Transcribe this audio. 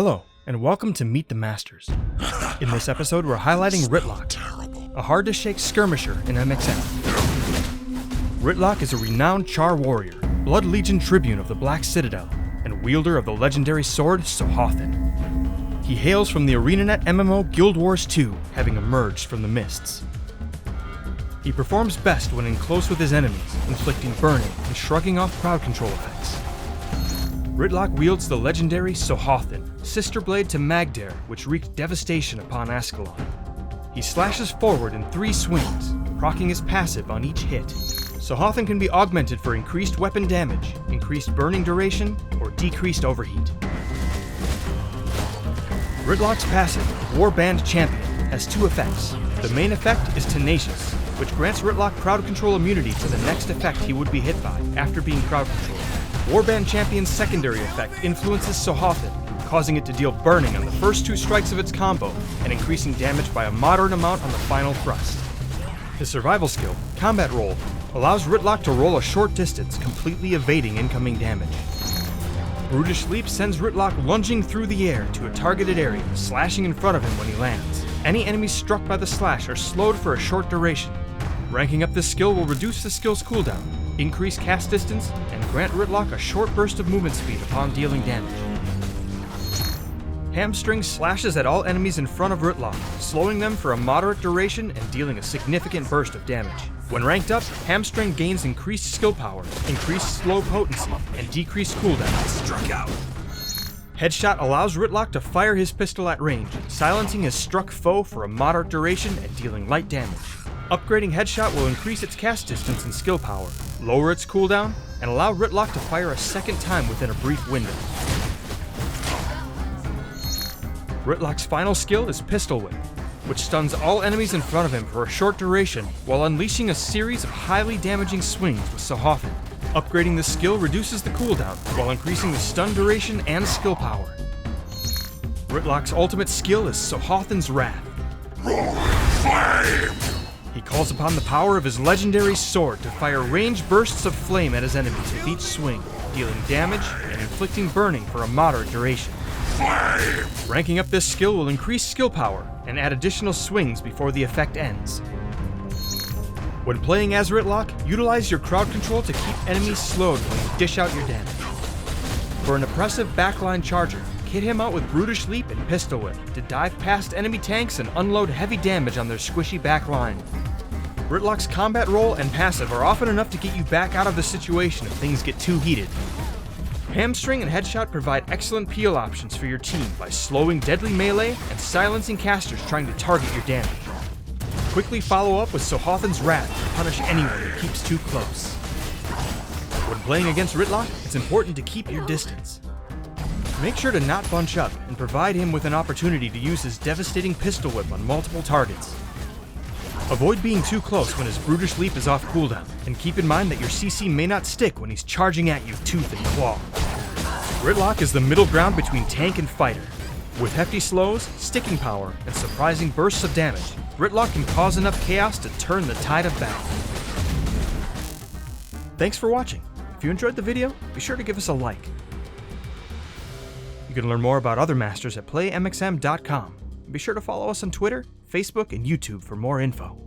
Hello, and welcome to Meet the Masters. In this episode, we're highlighting Rytlock, a hard-to-shake skirmisher in MXM. Rytlock is a renowned Char warrior, Blood Legion tribune of the Black Citadel, and wielder of the legendary sword Sohothin. He hails from the ArenaNet MMO Guild Wars 2, having emerged from the mists. He performs best when in close with his enemies, inflicting burning and shrugging off crowd control effects. Rytlock wields the legendary Sohothin, sister blade to Magdare, which wreaked devastation upon Ascalon. He slashes forward in 3 swings, proccing his passive on each hit. Sohothin can be augmented for increased weapon damage, increased burning duration, or decreased overheat. Rytlock's passive, Warband Champion, has 2 effects. The main effect is Tenacious, which grants Rytlock crowd control immunity to the next effect he would be hit by after being crowd controlled. Warband Champion's secondary effect influences Sohothin, causing it to deal burning on the first 2 strikes of its combo and increasing damage by a moderate amount on the final thrust. His survival skill, Combat Roll, allows Rytlock to roll a short distance, completely evading incoming damage. Brutish Leap sends Rytlock lunging through the air to a targeted area, slashing in front of him when he lands. Any enemies struck by the slash are slowed for a short duration. Ranking up this skill will reduce the skill's cooldown, increase cast distance, and grant Rytlock a short burst of movement speed upon dealing damage. Hamstring slashes at all enemies in front of Rytlock, slowing them for a moderate duration and dealing a significant burst of damage. When ranked up, Hamstring gains increased skill power, increased slow potency, and decreased cooldown. Struck out. Headshot allows Rytlock to fire his pistol at range, silencing his struck foe for a moderate duration and dealing light damage. Upgrading Headshot will increase its cast distance and skill power, lower its cooldown, and allow Rytlock to fire a second time within a brief window. Rytlock's final skill is Pistol Whip, which stuns all enemies in front of him for a short duration while unleashing a series of highly damaging swings with Sohothin. Upgrading this skill reduces the cooldown while increasing the stun duration and skill power. Rytlock's ultimate skill is Sohothin's Wrath. Flame! He calls upon the power of his legendary sword to fire ranged bursts of flame at his enemies with each swing, dealing damage and inflicting burning for a moderate duration. Flame! Ranking up this skill will increase skill power and add additional swings before the effect ends. When playing as Rytlock, utilize your crowd control to keep enemies slowed when you dish out your damage. For an oppressive backline charger, kit him out with Brutish Leap and Pistol Whip to dive past enemy tanks and unload heavy damage on their squishy backline. Rytlock's combat roll and passive are often enough to get you back out of the situation if things get too heated. Hamstring and Headshot provide excellent peel options for your team by slowing deadly melee and silencing casters trying to target your damage. Quickly follow up with Sohothin's Wrath to punish anyone who keeps too close. When playing against Rytlock, it's important to keep your distance. Make sure to not bunch up and provide him with an opportunity to use his devastating Pistol Whip on multiple targets. Avoid being too close when his Brutish Leap is off cooldown, and keep in mind that your CC may not stick when he's charging at you tooth and claw. Rytlock is the middle ground between tank and fighter. With hefty slows, sticking power, and surprising bursts of damage, Rytlock can cause enough chaos to turn the tide of battle. Thanks for watching. If you enjoyed the video, be sure to give us a like. You can learn more about other masters at playmxm.com. Be sure to follow us on Twitter, Facebook, and YouTube for more info.